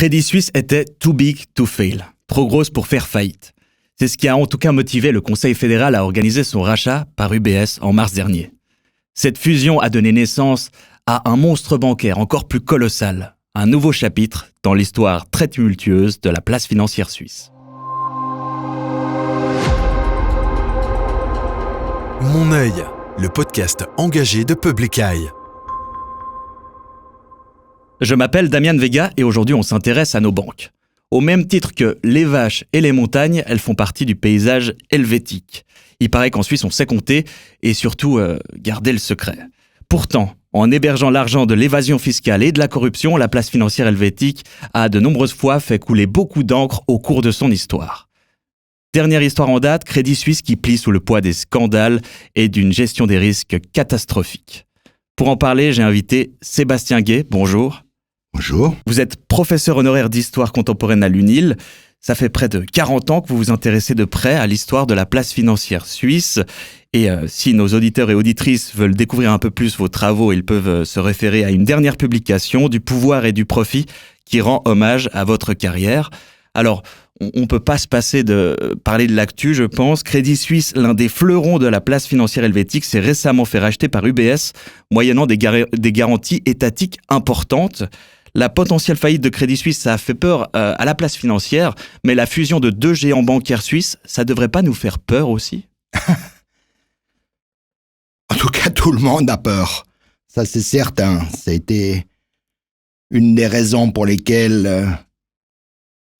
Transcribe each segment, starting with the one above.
Crédit Suisse était too big to fail, trop grosse pour faire faillite. C'est ce qui a en tout cas motivé le Conseil fédéral à organiser son rachat par UBS en mars dernier. Cette fusion a donné naissance à un monstre bancaire encore plus colossal, un nouveau chapitre dans l'histoire très tumultueuse de la place financière suisse. Mon œil, le podcast engagé de Public Eye. Je m'appelle Damian Vega et aujourd'hui on s'intéresse à nos banques. Au même titre que les vaches et les montagnes, elles font partie du paysage helvétique. Il paraît qu'en Suisse on sait compter et surtout garder le secret. Pourtant, en hébergeant l'argent de l'évasion fiscale et de la corruption, la place financière helvétique a de nombreuses fois fait couler beaucoup d'encre au cours de son histoire. Dernière histoire en date, Crédit Suisse qui plie sous le poids des scandales et d'une gestion des risques catastrophique. Pour en parler, j'ai invité Sébastien Guay. Bonjour. Bonjour. Vous êtes professeur honoraire d'histoire contemporaine à l'UNIL. Ça fait près de 40 ans que vous vous intéressez de près à l'histoire de la place financière suisse. Et si nos auditeurs et auditrices veulent découvrir un peu plus vos travaux, ils peuvent se référer à une dernière publication, Du pouvoir et du profit, qui rend hommage à votre carrière. Alors, on ne peut pas se passer de parler de l'actu, je pense. Crédit Suisse, l'un des fleurons de la place financière helvétique, s'est récemment fait racheter par UBS, moyennant des garanties étatiques importantes. La potentielle faillite de Crédit Suisse, ça a fait peur à la place financière, mais la fusion de deux géants bancaires suisses, ça devrait pas nous faire peur aussi ? En tout cas, tout le monde a peur. Ça, c'est certain. Ça a été une des raisons pour lesquelles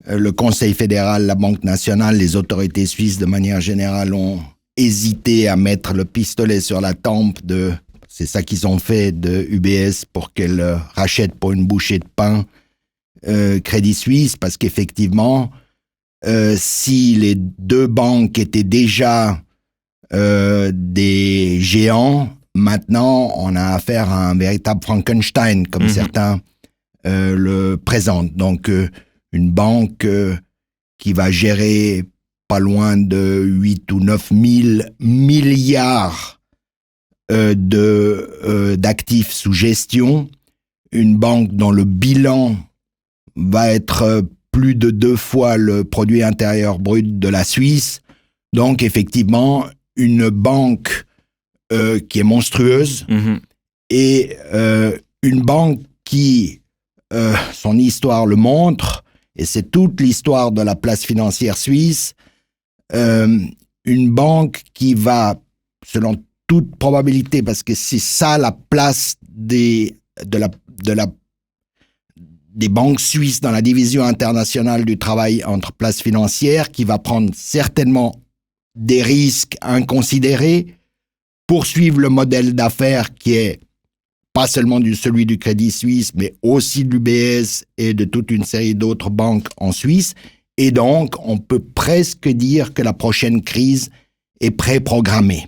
le Conseil fédéral, la Banque nationale, les autorités suisses de manière générale ont hésité à mettre le pistolet sur la tempe de... C'est ça qu'ils ont fait de UBS pour qu'elle rachète pour une bouchée de pain Crédit Suisse, parce qu'effectivement, si les deux banques étaient déjà des géants, maintenant on a affaire à un véritable Frankenstein, comme certains le présentent. Donc une banque qui va gérer pas loin de 8 ou 9 000 milliards d'actifs sous gestion, une banque dont le bilan va être plus de 2 fois le produit intérieur brut de la Suisse. Donc effectivement, une banque qui est monstrueuse et une banque qui, son histoire le montre, et c'est toute l'histoire de la place financière suisse, une banque qui va, selon toute probabilité, parce que c'est ça la place des banques suisses dans la division internationale du travail entre places financières, qui va prendre certainement des risques inconsidérés, poursuivre le modèle d'affaires qui est pas seulement celui du Crédit Suisse, mais aussi de l'UBS et de toute une série d'autres banques en Suisse. Et donc, on peut presque dire que la prochaine crise est préprogrammée.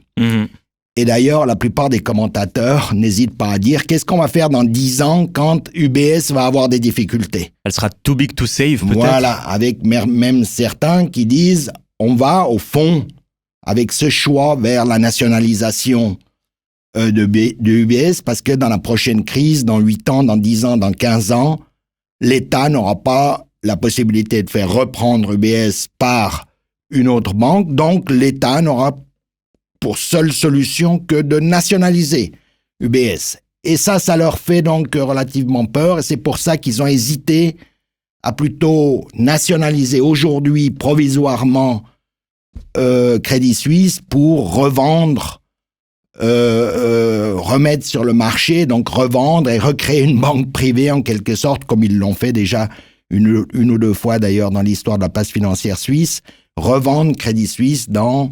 Et d'ailleurs, la plupart des commentateurs n'hésitent pas à dire qu'est-ce qu'on va faire dans 10 ans quand UBS va avoir des difficultés. Elle sera too big to save, peut-être ? Voilà, avec même certains qui disent on va, au fond, avec ce choix vers la nationalisation de UBS, parce que dans la prochaine crise, dans 8 ans, dans 10 ans, dans 15 ans, l'État n'aura pas la possibilité de faire reprendre UBS par une autre banque, donc l'État n'aura pour seule solution que de nationaliser UBS. Et ça leur fait donc relativement peur, et c'est pour ça qu'ils ont hésité à plutôt nationaliser aujourd'hui provisoirement Crédit Suisse pour revendre, remettre sur le marché, donc revendre et recréer une banque privée en quelque sorte, comme ils l'ont fait déjà une ou deux fois d'ailleurs dans l'histoire de la place financière suisse, revendre Crédit Suisse dans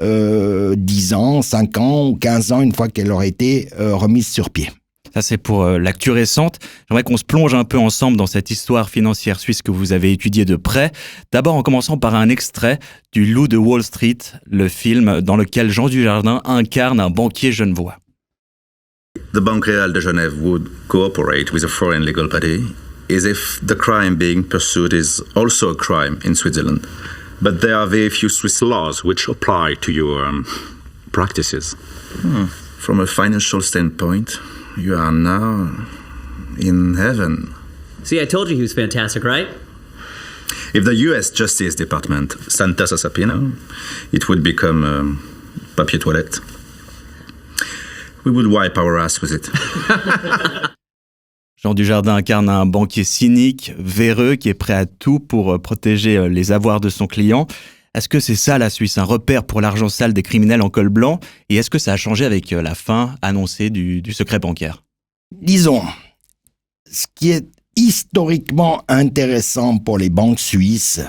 10 ans, 5 ans ou 15 ans, une fois qu'elle aurait été remise sur pied. Ça, c'est pour l'actu récente. J'aimerais qu'on se plonge un peu ensemble dans cette histoire financière suisse que vous avez étudiée de près. D'abord, en commençant par un extrait du Loup de Wall Street, le film dans lequel Jean Dujardin incarne un banquier genevois. The Banque Reale de Genève would cooperate with a foreign legal body as if the crime being pursued is also a crime in Switzerland. But there are very few Swiss laws which apply to your practices. From a financial standpoint, you are now in heaven. See, I told you he was fantastic, right? If the US Justice Department sent us a subpoena, it would become papier toilette. We would wipe our ass with it. Jean Dujardin incarne un banquier cynique, véreux, qui est prêt à tout pour protéger les avoirs de son client. Est-ce que c'est ça la Suisse, un repère pour l'argent sale des criminels en col blanc? Et est-ce que ça a changé avec la fin annoncée du secret bancaire? Disons, ce qui est historiquement intéressant pour les banques suisses,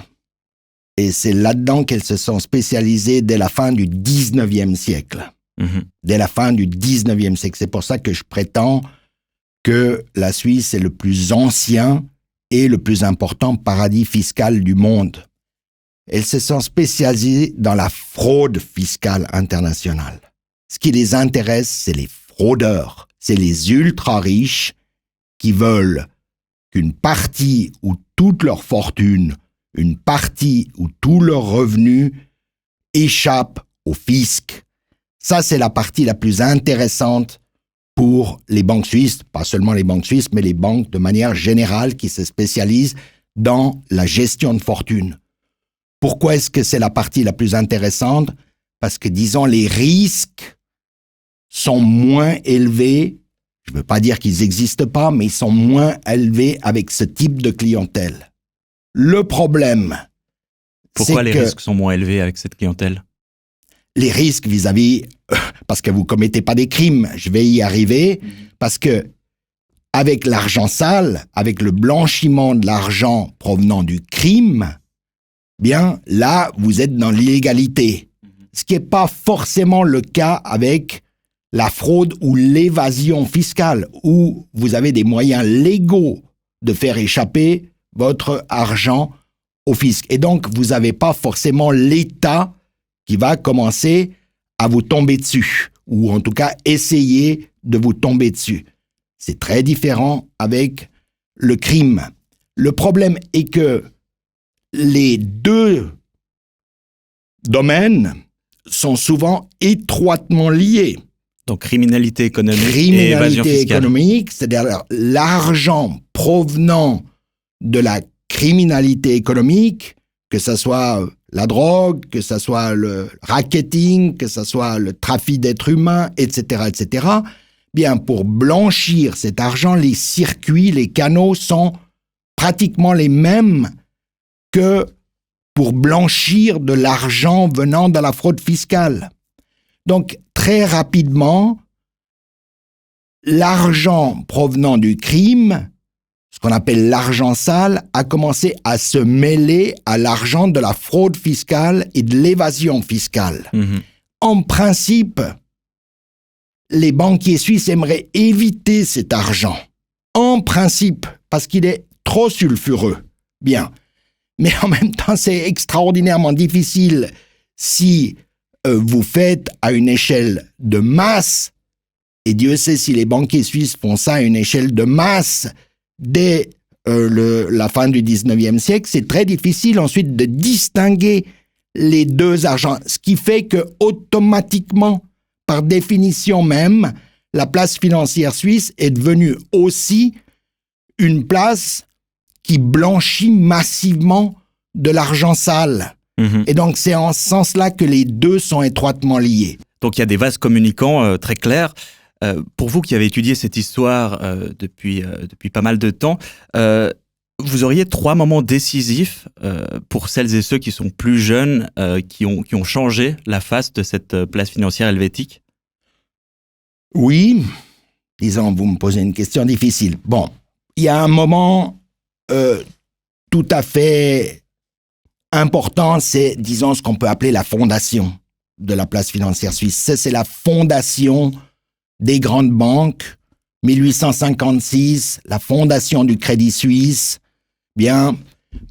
et c'est là-dedans qu'elles se sont spécialisées dès la fin du 19e siècle. Dès la fin du 19e siècle. C'est pour ça que je prétends que la Suisse est le plus ancien et le plus important paradis fiscal du monde. Elles se sont spécialisées dans la fraude fiscale internationale. Ce qui les intéresse, c'est les fraudeurs, c'est les ultra-riches qui veulent qu'une partie ou toute leur fortune, une partie ou tous leurs revenus échappent au fisc. Ça, c'est la partie la plus intéressante pour les banques suisses, pas seulement les banques suisses, mais les banques de manière générale qui se spécialisent dans la gestion de fortune. Pourquoi est-ce que c'est la partie la plus intéressante? Parce que, disons, les risques sont moins élevés. Je ne veux pas dire qu'ils n'existent pas, mais ils sont moins élevés avec ce type de clientèle. Le problème, Pourquoi c'est les que risques sont moins élevés avec cette clientèle? les risques vis-à-vis, parce que vous commettez pas des crimes, je vais y arriver, parce que avec l'argent sale, avec le blanchiment de l'argent provenant du crime, bien là, vous êtes dans l'illégalité. Ce qui n'est pas forcément le cas avec la fraude ou l'évasion fiscale, où vous avez des moyens légaux de faire échapper votre argent au fisc. Et donc, vous n'avez pas forcément l'État qui va commencer à vous tomber dessus, ou en tout cas essayer de vous tomber dessus. C'est très différent avec le crime. Le problème est que les deux domaines sont souvent étroitement liés. Donc criminalité économique et évasion Criminalité fiscale. économique, c'est-à-dire l'argent provenant de la criminalité économique, que ce soit la drogue, que ce soit le racketing, que ce soit le trafic d'êtres humains, etc., etc., bien, pour blanchir cet argent, les circuits, les canaux sont pratiquement les mêmes que pour blanchir de l'argent venant de la fraude fiscale. Donc, très rapidement, l'argent provenant du crime, ce qu'on appelle l'argent sale, a commencé à se mêler à l'argent de la fraude fiscale et de l'évasion fiscale. En principe, les banquiers suisses aimeraient éviter cet argent. En principe, parce qu'il est trop sulfureux. Bien. Mais en même temps, c'est extraordinairement difficile si vous faites à une échelle de masse, et Dieu sait si les banquiers suisses font ça à une échelle de masse dès la fin du 19e siècle, c'est très difficile ensuite de distinguer les deux argents. Ce qui fait que automatiquement, par définition même, la place financière suisse est devenue aussi une place qui blanchit massivement de l'argent sale. Et donc, c'est en ce sens-là que les deux sont étroitement liés. Donc il y a des vases communicants très clairs. Pour vous qui avez étudié cette histoire depuis pas mal de temps, vous auriez 3 moments décisifs pour celles et ceux qui sont plus jeunes, qui ont changé la face de cette place financière helvétique? Oui, disons, vous me posez une question difficile. Bon, il y a un moment tout à fait important, c'est, disons, ce qu'on peut appeler la fondation de la place financière suisse. C'est la fondation des grandes banques, 1856, la fondation du Crédit Suisse, bien,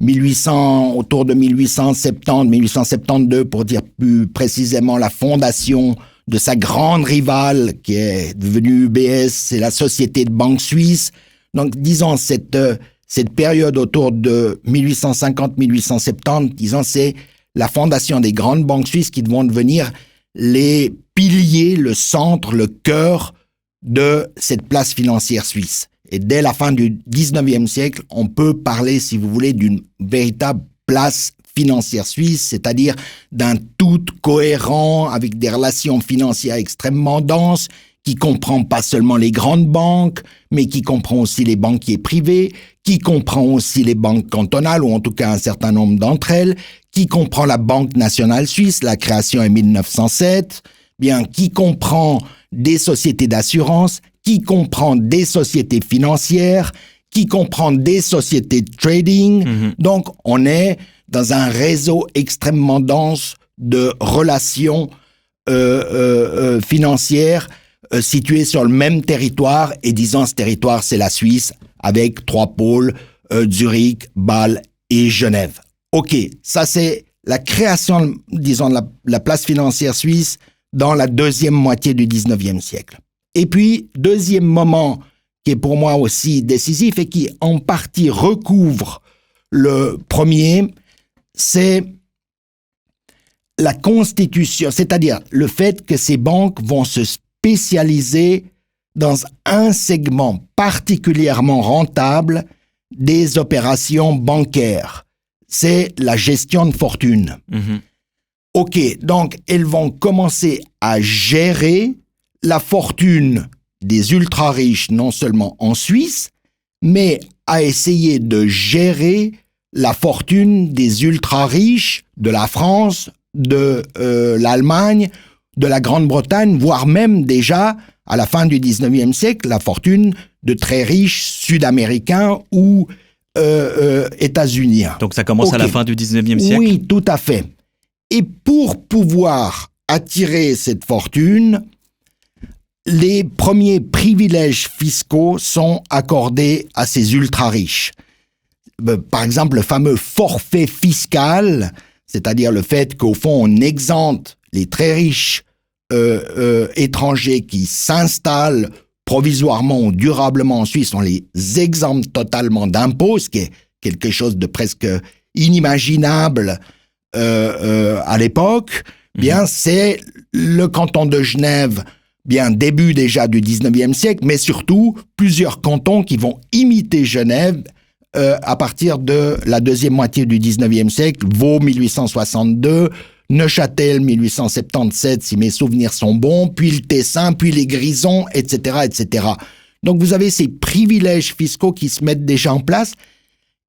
autour de 1870, 1872, pour dire plus précisément, la fondation de sa grande rivale, qui est devenue UBS, c'est la Société de Banque Suisse. Donc, disons, cette période autour de 1850-1870, disons, c'est la fondation des grandes banques suisses qui vont devenir les piliers, le centre, le cœur de cette place financière suisse. Et dès la fin du 19e siècle, on peut parler, si vous voulez, d'une véritable place financière suisse, c'est-à-dire d'un tout cohérent avec des relations financières extrêmement denses, qui comprend pas seulement les grandes banques, mais qui comprend aussi les banquiers privés, qui comprend aussi les banques cantonales, ou en tout cas un certain nombre d'entre elles, qui comprend la Banque nationale suisse, la création en 1907, bien, qui comprend des sociétés d'assurance, qui comprend des sociétés financières, qui comprend des sociétés de trading. Donc, on est dans un réseau extrêmement dense de relations financières situées sur le même territoire. Et disons, ce territoire, c'est la Suisse, avec 3 pôles, Zurich, Bâle et Genève. OK, ça c'est la création, disons, de la place financière suisse dans la deuxième moitié du 19e siècle. Et puis, deuxième moment qui est pour moi aussi décisif et qui en partie recouvre le premier, c'est la constitution, c'est-à-dire le fait que ces banques vont se spécialiser dans un segment particulièrement rentable des opérations bancaires. C'est la gestion de fortune. OK, donc elles vont commencer à gérer la fortune des ultra-riches, non seulement en Suisse, mais à essayer de gérer la fortune des ultra-riches de la France, de l'Allemagne, de la Grande-Bretagne, voire même déjà, à la fin du 19e siècle, la fortune de très riches Sud-Américains ou États-Uniens. Donc ça commence à la fin du 19e siècle? Oui, tout à fait. Et pour pouvoir attirer cette fortune, les premiers privilèges fiscaux sont accordés à ces ultra-riches. Par exemple, le fameux forfait fiscal, c'est-à-dire le fait qu'au fond, on exempte les très riches étrangers qui s'installent provisoirement ou durablement en Suisse, on les exempte totalement d'impôts, ce qui est quelque chose de presque inimaginable à l'époque. Bien, c'est le canton de Genève, bien début déjà du 19e siècle, mais surtout plusieurs cantons qui vont imiter Genève à partir de la deuxième moitié du 19e siècle, Vaud 1862, Neuchâtel 1877, si mes souvenirs sont bons, puis le Tessin, puis les Grisons, etc., etc. Donc vous avez ces privilèges fiscaux qui se mettent déjà en place.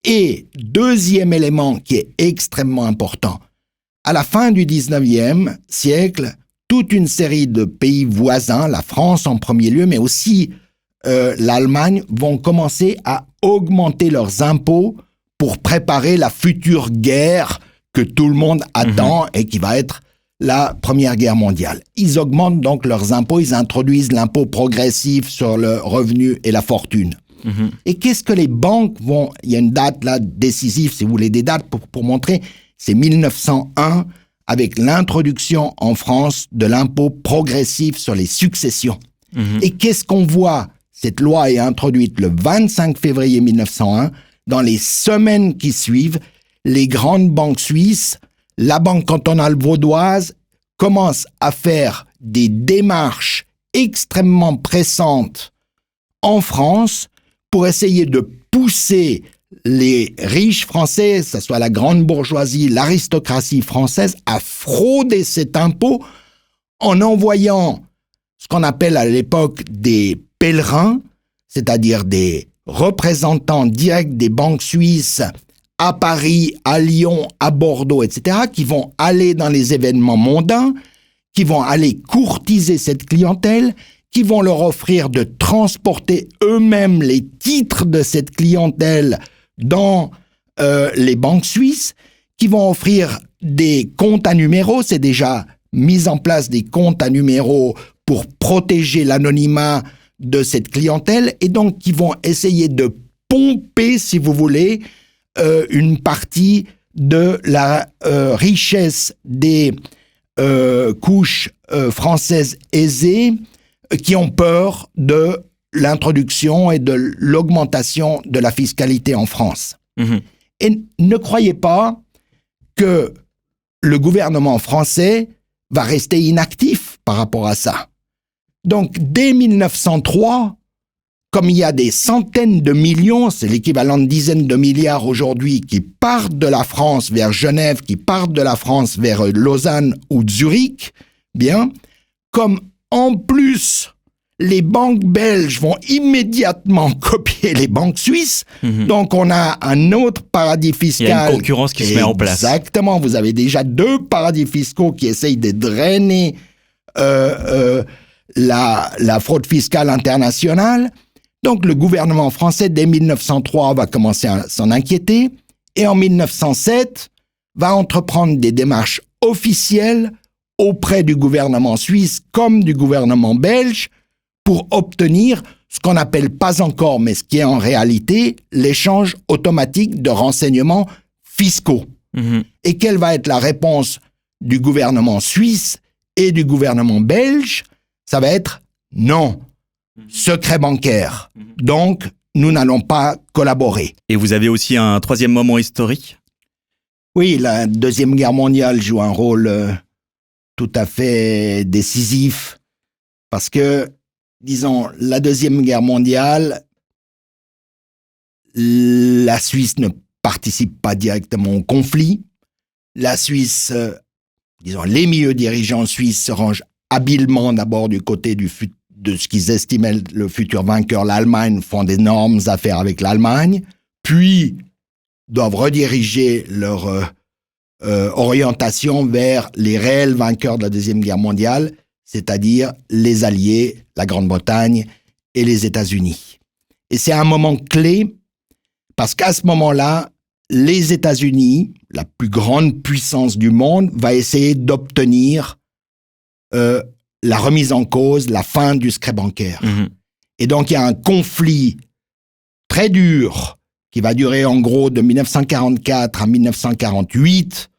Et deuxième élément qui est extrêmement important, à la fin du 19e siècle, toute une série de pays voisins, la France en premier lieu, mais aussi l'Allemagne, vont commencer à augmenter leurs impôts pour préparer la future guerre que tout le monde attend et qui va être la Première Guerre mondiale. Ils augmentent donc leurs impôts, ils introduisent l'impôt progressif sur le revenu et la fortune. Et qu'est-ce que les banques vont... Il y a une date là décisive, si vous voulez, des dates pour montrer. C'est 1901, avec l'introduction en France de l'impôt progressif sur les successions. Et qu'est-ce qu'on voit? Cette loi est introduite le 25 février 1901. Dans les semaines qui suivent, les grandes banques suisses, la Banque cantonale vaudoise, commencent à faire des démarches extrêmement pressantes en France pour essayer de pousser les riches français, que ce soit la grande bourgeoisie, l'aristocratie française, à frauder cet impôt en envoyant ce qu'on appelle à l'époque des pèlerins, c'est-à-dire des représentants directs des banques suisses à Paris, à Lyon, à Bordeaux, etc., qui vont aller dans les événements mondains, qui vont aller courtiser cette clientèle, qui vont leur offrir de transporter eux-mêmes les titres de cette clientèle dans les banques suisses, qui vont offrir des comptes à numéros. C'est déjà mis en place des comptes à numéros pour protéger l'anonymat de cette clientèle, et donc qui vont essayer de pomper, si vous voulez, une partie de la richesse des couches françaises aisées qui ont peur de l'introduction et de l'augmentation de la fiscalité en France. Et ne croyez pas que le gouvernement français va rester inactif par rapport à ça. Donc, dès 1903, comme il y a des centaines de millions, c'est l'équivalent de dizaines de milliards aujourd'hui, qui partent de la France vers Genève, qui partent de la France vers Lausanne ou Zurich, bien, comme en plus les banques belges vont immédiatement copier les banques suisses, donc on a un autre paradis fiscal. Il y a une concurrence qui se met en place. Exactement, vous avez déjà 2 paradis fiscaux qui essayent de drainer la fraude fiscale internationale. Donc le gouvernement français, dès 1903, va commencer à s'en inquiéter, et en 1907, va entreprendre des démarches officielles auprès du gouvernement suisse comme du gouvernement belge pour obtenir ce qu'on n'appelle pas encore, mais ce qui est en réalité l'échange automatique de renseignements fiscaux. Et quelle va être la réponse du gouvernement suisse et du gouvernement belge? Ça va être non, secret bancaire. Donc, nous n'allons pas collaborer. Et vous avez aussi un troisième moment historique? Oui, la Deuxième Guerre mondiale joue un rôle tout à fait décisif parce que, disons, la Deuxième Guerre mondiale, la Suisse ne participe pas directement au conflit. La Suisse, disons, les milieux dirigeants suisses se rangent habilement d'abord du côté de ce qu'ils estimaient le futur vainqueur, l'Allemagne, font d'énormes affaires avec l'Allemagne, puis doivent rediriger leur orientation vers les réels vainqueurs de la Deuxième Guerre mondiale, c'est-à-dire les Alliés, la Grande-Bretagne et les États-Unis. Et c'est un moment clé parce qu'à ce moment-là, les États-Unis, la plus grande puissance du monde, va essayer d'obtenir la remise en cause, la fin du secret bancaire. Et donc, il y a un conflit très dur qui va durer en gros de 1944 à 1948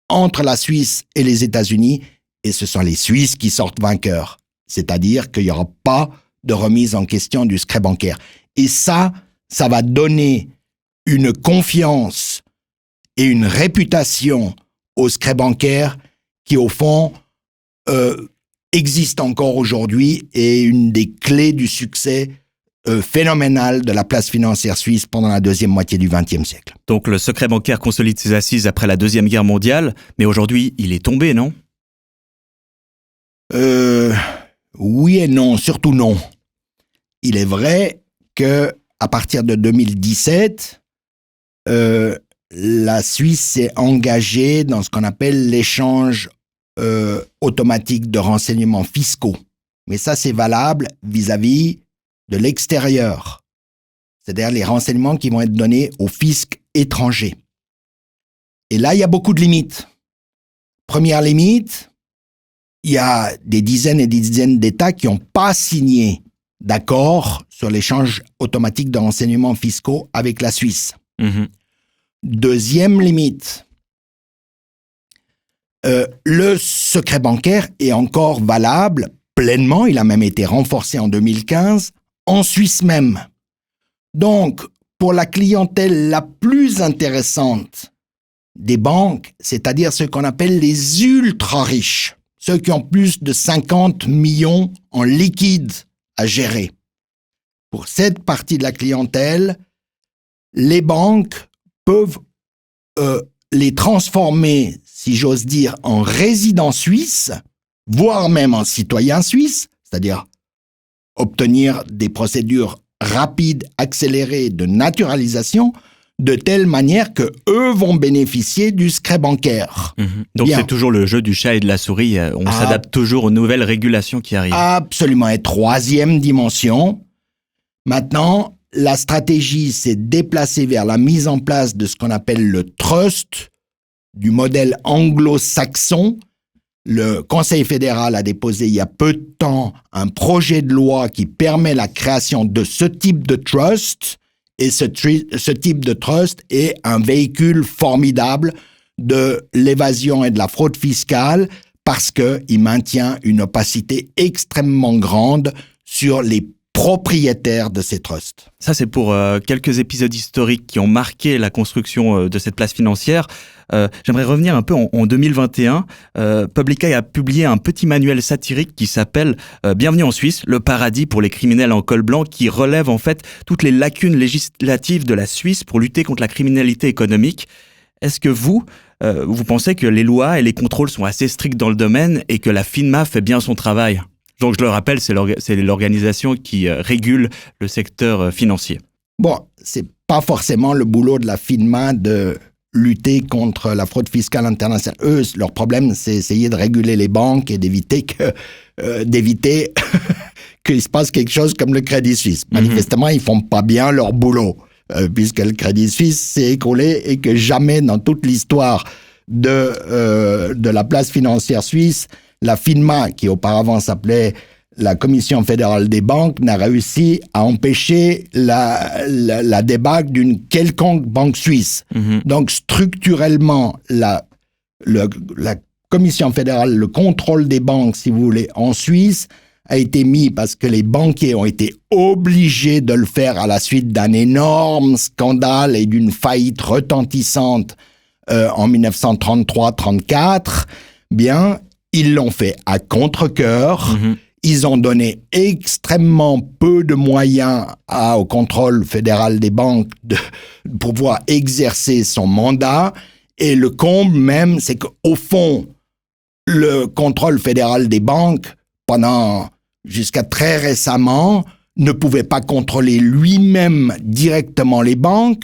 entre la Suisse et les États-Unis, et ce sont les Suisses qui sortent vainqueurs. C'est-à-dire qu'il n'y aura pas de remise en question du secret bancaire. Et ça va donner une confiance et une réputation au secret bancaire qui, au fond, existe encore aujourd'hui et une des clés du succès phénoménal de la place financière suisse pendant la deuxième moitié du XXe siècle. Donc le secret bancaire consolide ses assises après la Deuxième Guerre mondiale, mais aujourd'hui, il est tombé, non? Oui et non, surtout non. Il est vrai que à partir de 2017, la Suisse s'est engagée dans ce qu'on appelle l'échange automatique de renseignements fiscaux. Mais ça, c'est valable vis-à-vis de l'extérieur. C'est-à-dire les renseignements qui vont être donnés au fisc étranger. Et là, il y a beaucoup de limites. Première limite, il y a des dizaines et des dizaines d'États qui n'ont pas signé d'accord sur l'échange automatique de renseignements fiscaux avec la Suisse. Deuxième limite, le secret bancaire est encore valable pleinement, il a même été renforcé en 2015, en Suisse même. Donc, pour la clientèle la plus intéressante des banques, c'est-à-dire ceux qu'on appelle les ultra-riches, ceux qui ont plus de 50 millions en liquide à gérer. Pour cette partie de la clientèle, les banques peuvent les transformer, si j'ose dire, en résidents suisses, voire même en citoyens suisses, c'est-à-dire obtenir des procédures rapides, accélérées de naturalisation, de telle manière que eux vont bénéficier du secret bancaire. Donc c'est toujours le jeu du chat et de la souris, on s'adapte toujours aux nouvelles régulations qui arrivent. Absolument. Et troisième dimension, maintenant, la stratégie s'est déplacée vers la mise en place de ce qu'on appelle le trust, du modèle anglo-saxon. Le Conseil fédéral a déposé il y a peu de temps un projet de loi qui permet la création de ce type de trust, et ce type de trust est un véhicule formidable de l'évasion et de la fraude fiscale parce qu'il maintient une opacité extrêmement grande sur les propriétaires de ces trusts. Ça, c'est pour quelques épisodes historiques qui ont marqué la construction de cette place financière. J'aimerais revenir un peu en 2021. Public Eye a publié un petit manuel satirique qui s'appelle Bienvenue en Suisse, le paradis pour les criminels en col blanc, qui relève en fait toutes les lacunes législatives de la Suisse pour lutter contre la criminalité économique. Est-ce que vous pensez que les lois et les contrôles sont assez stricts dans le domaine et que la FINMA fait bien son travail ? Donc, je le rappelle, c'est l'organisation qui régule le secteur financier. Bon, c'est pas forcément le boulot de la FINMA de lutter contre la fraude fiscale internationale. Eux, leur problème, c'est essayer de réguler les banques et d'éviter qu'il se passe quelque chose comme le Crédit Suisse. Manifestement, ils font pas bien leur boulot, puisque le Crédit Suisse s'est écroulé et que jamais dans toute l'histoire de la place financière suisse, la FINMA, qui auparavant s'appelait la Commission fédérale des banques, n'a réussi à empêcher la débâcle d'une quelconque banque suisse. Donc, structurellement, la Commission fédérale, le contrôle des banques, si vous voulez, en Suisse, a été mis parce que les banquiers ont été obligés de le faire à la suite d'un énorme scandale et d'une faillite retentissante en 1933-34. Bien, ils l'ont fait à contre-cœur. Ils ont donné extrêmement peu de moyens au contrôle fédéral des banques pour pouvoir exercer son mandat. Et le comble même, c'est qu'au fond, le contrôle fédéral des banques, jusqu'à très récemment, ne pouvait pas contrôler lui-même directement les banques.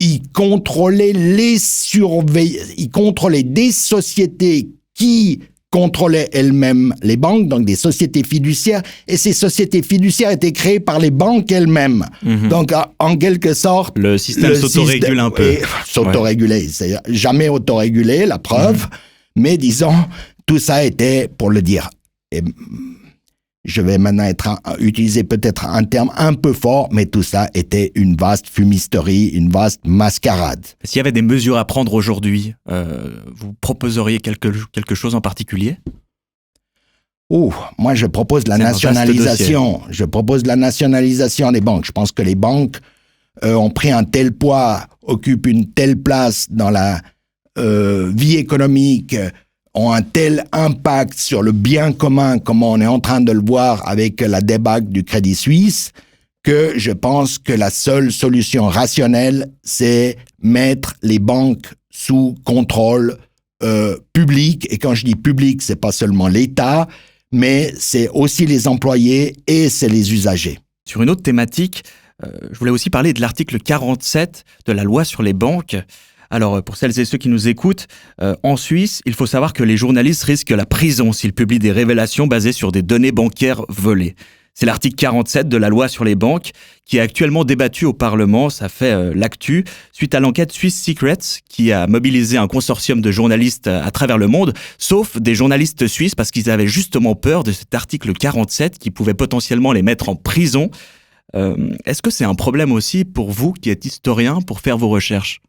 Il contrôlait il contrôlait des sociétés qui contrôlaient elles-mêmes les banques, donc des sociétés fiduciaires, et ces sociétés fiduciaires étaient créées par les banques elles-mêmes. Donc, en quelque sorte... Le système s'autorégule un peu. S'autorégulait, c'est jamais autorégulé, la preuve, mais disons, tout ça était, pour le dire, et je vais maintenant utiliser peut-être un terme un peu fort, mais tout ça était une vaste fumisterie, une vaste mascarade. S'il y avait des mesures à prendre aujourd'hui, vous proposeriez quelque chose en particulier ? Moi je propose la nationalisation. Je propose la nationalisation des banques. Je pense que les banques ont pris un tel poids, occupent une telle place dans la vie économique, ont un tel impact sur le bien commun, comme on est en train de le voir avec la débâcle du Crédit Suisse, que je pense que la seule solution rationnelle, c'est mettre les banques sous contrôle public. Et quand je dis public, c'est pas seulement l'État, mais c'est aussi les employés et c'est les usagers. Sur une autre thématique, je voulais aussi parler de l'article 47 de la loi sur les banques. Alors, pour celles et ceux qui nous écoutent, en Suisse, il faut savoir que les journalistes risquent la prison s'ils publient des révélations basées sur des données bancaires volées. C'est l'article 47 de la loi sur les banques qui est actuellement débattu au Parlement, ça fait l'actu, suite à l'enquête Swiss Secrets qui a mobilisé un consortium de journalistes à travers le monde, sauf des journalistes suisses parce qu'ils avaient justement peur de cet article 47 qui pouvait potentiellement les mettre en prison. Est-ce que c'est un problème aussi pour vous qui êtes historien pour faire vos recherches ?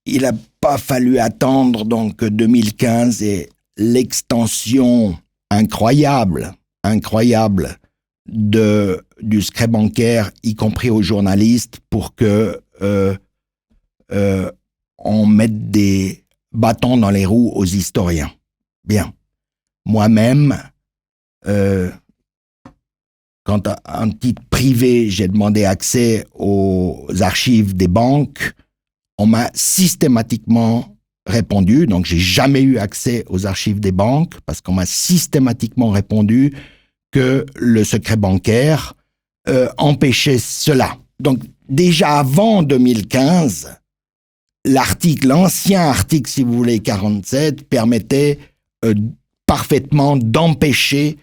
Il n'a pas fallu attendre donc 2015 et l'extension incroyable du secret bancaire, y compris aux journalistes, pour que on mette des bâtons dans les roues aux historiens. Bien. Moi-même, quand à un titre privé, j'ai demandé accès aux archives des banques, on m'a systématiquement répondu, donc j'ai jamais eu accès aux archives des banques, parce qu'on m'a systématiquement répondu que le secret bancaire empêchait cela. Donc déjà avant 2015, l'ancien article, si vous voulez, 47, permettait parfaitement d'empêcher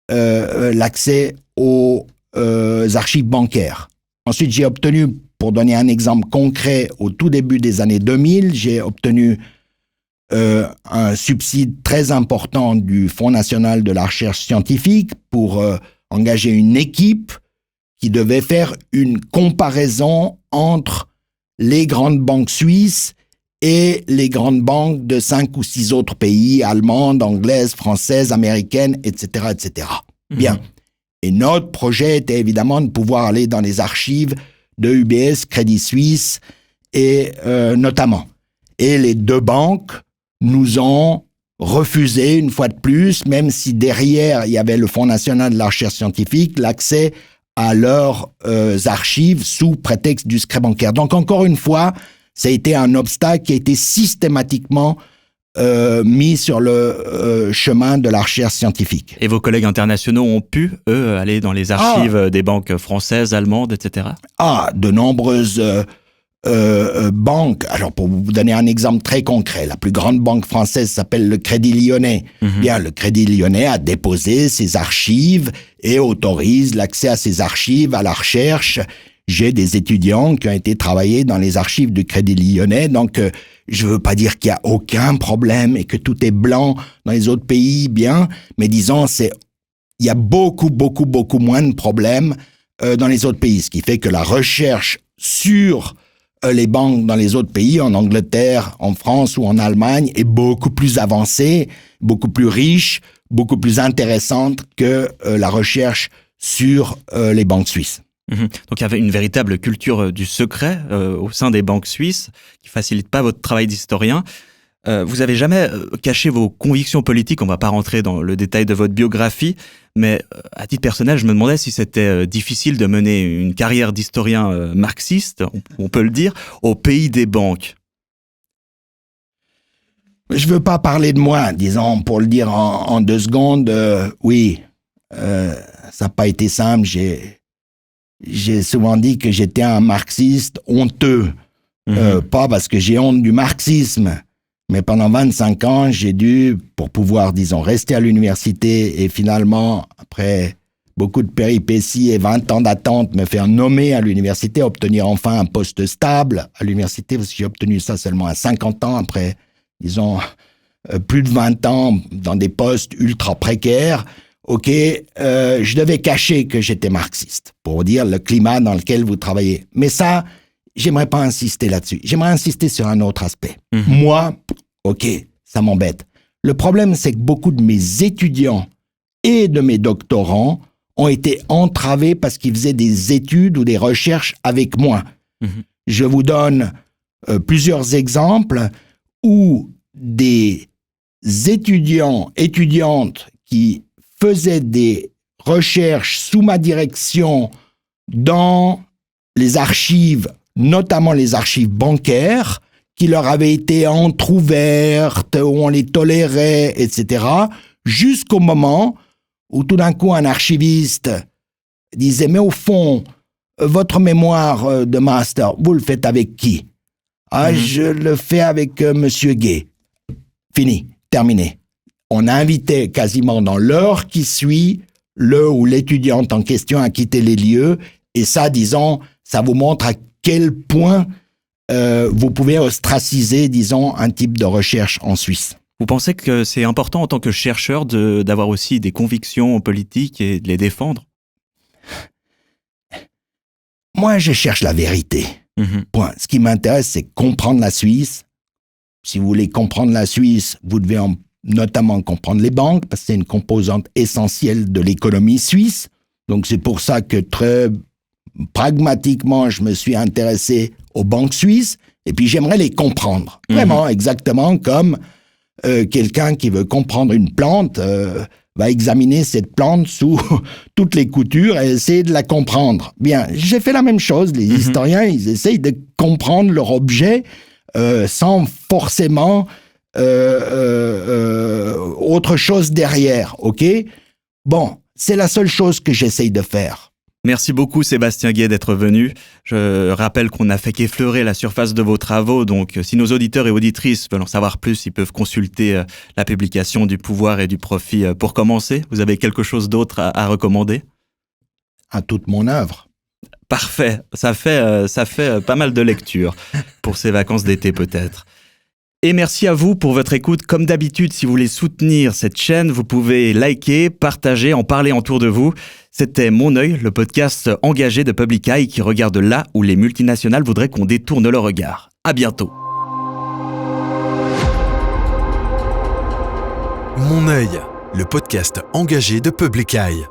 l'accès aux archives bancaires. Ensuite, j'ai obtenu, pour donner un exemple concret, au tout début des années 2000, j'ai obtenu un subside très important du Fonds national de la recherche scientifique pour engager une équipe qui devait faire une comparaison entre les grandes banques suisses et les grandes banques de 5 ou 6 autres pays, allemandes, anglaises, françaises, américaines, etc., etc. Bien. Et notre projet était évidemment de pouvoir aller dans les archives de UBS, Crédit Suisse, et notamment. Et les deux banques nous ont refusé, une fois de plus, même si derrière il y avait le Fonds national de la recherche scientifique, l'accès à leurs archives sous prétexte du secret bancaire. Donc encore une fois, ça a été un obstacle qui a été systématiquement mis sur le chemin de la recherche scientifique. Et vos collègues internationaux ont pu, eux, aller dans les archives des banques françaises, allemandes, etc. De nombreuses banques. Alors, pour vous donner un exemple très concret, la plus grande banque française s'appelle le Crédit Lyonnais. Bien, le Crédit Lyonnais a déposé ses archives et autorise l'accès à ces archives, à la recherche. J'ai des étudiants qui ont été travailler dans les archives du Crédit Lyonnais, donc je veux pas dire qu'il y a aucun problème et que tout est blanc dans les autres pays, bien, mais disons, il y a beaucoup moins de problèmes dans les autres pays, ce qui fait que la recherche sur les banques dans les autres pays, en Angleterre, en France ou en Allemagne, est beaucoup plus avancée, beaucoup plus riche, beaucoup plus intéressante que la recherche sur les banques suisses. Donc il y avait une véritable culture du secret au sein des banques suisses qui facilite pas votre travail d'historien. Vous avez jamais caché vos convictions politiques, on va pas rentrer dans le détail de votre biographie, mais à titre personnel, je me demandais si c'était difficile de mener une carrière d'historien marxiste, on peut le dire, au pays des banques. Je veux pas parler de moi, disons, pour le dire en 2 secondes, oui, ça n'a pas été simple, j'ai souvent dit que j'étais un marxiste honteux. Pas parce que j'ai honte du marxisme, mais pendant 25 ans, j'ai dû, pour pouvoir, disons, rester à l'université et finalement, après beaucoup de péripéties et 20 ans d'attente, me faire nommer à l'université, obtenir enfin un poste stable à l'université, parce que j'ai obtenu ça seulement à 50 ans, après, disons, plus de 20 ans dans des postes ultra précaires. Je devais cacher que j'étais marxiste, pour dire le climat dans lequel vous travaillez. Mais ça, j'aimerais pas insister là-dessus. J'aimerais insister sur un autre aspect. Moi, ça m'embête. Le problème, c'est que beaucoup de mes étudiants et de mes doctorants ont été entravés parce qu'ils faisaient des études ou des recherches avec moi. Je vous donne plusieurs exemples où des étudiantes qui faisaient des recherches sous ma direction dans les archives, notamment les archives bancaires, qui leur avaient été entr'ouvertes, où on les tolérait, etc., jusqu'au moment où tout d'un coup un archiviste disait « Mais au fond, votre mémoire de master, vous le faites avec qui ?»« Je le fais avec Monsieur Gay. » Fini, terminé. On invitait quasiment dans l'heure qui suit le ou l'étudiante en question à quitter les lieux. Et ça, disons, ça vous montre à quel point vous pouvez ostraciser, disons, un type de recherche en Suisse. Vous pensez que c'est important en tant que chercheur d'avoir aussi des convictions politiques et de les défendre ? Moi, je cherche la vérité. Point. Ce qui m'intéresse, c'est comprendre la Suisse. Si vous voulez comprendre la Suisse, vous devez notamment comprendre les banques, parce que c'est une composante essentielle de l'économie suisse. Donc c'est pour ça que très pragmatiquement, je me suis intéressé aux banques suisses, et puis j'aimerais les comprendre. Vraiment, exactement comme quelqu'un qui veut comprendre une plante va examiner cette plante sous toutes les coutures et essayer de la comprendre. Bien, j'ai fait la même chose. Les historiens, ils essayent de comprendre leur objet sans forcément autre chose derrière, Bon, c'est la seule chose que j'essaye de faire. Merci beaucoup Sébastien Gay d'être venu. Je rappelle qu'on n'a fait qu'effleurer la surface de vos travaux, donc si nos auditeurs et auditrices veulent en savoir plus, ils peuvent consulter la publication du pouvoir et du profit. Pour commencer, vous avez quelque chose d'autre à recommander ? À toute mon œuvre. Parfait, ça fait pas mal de lectures pour ces vacances d'été peut-être. Et merci à vous pour votre écoute. Comme d'habitude, si vous voulez soutenir cette chaîne, vous pouvez liker, partager, en parler autour de vous. C'était Mon œil, le podcast engagé de Public Eye qui regarde là où les multinationales voudraient qu'on détourne le regard. À bientôt. Mon œil, le podcast engagé de Public Eye.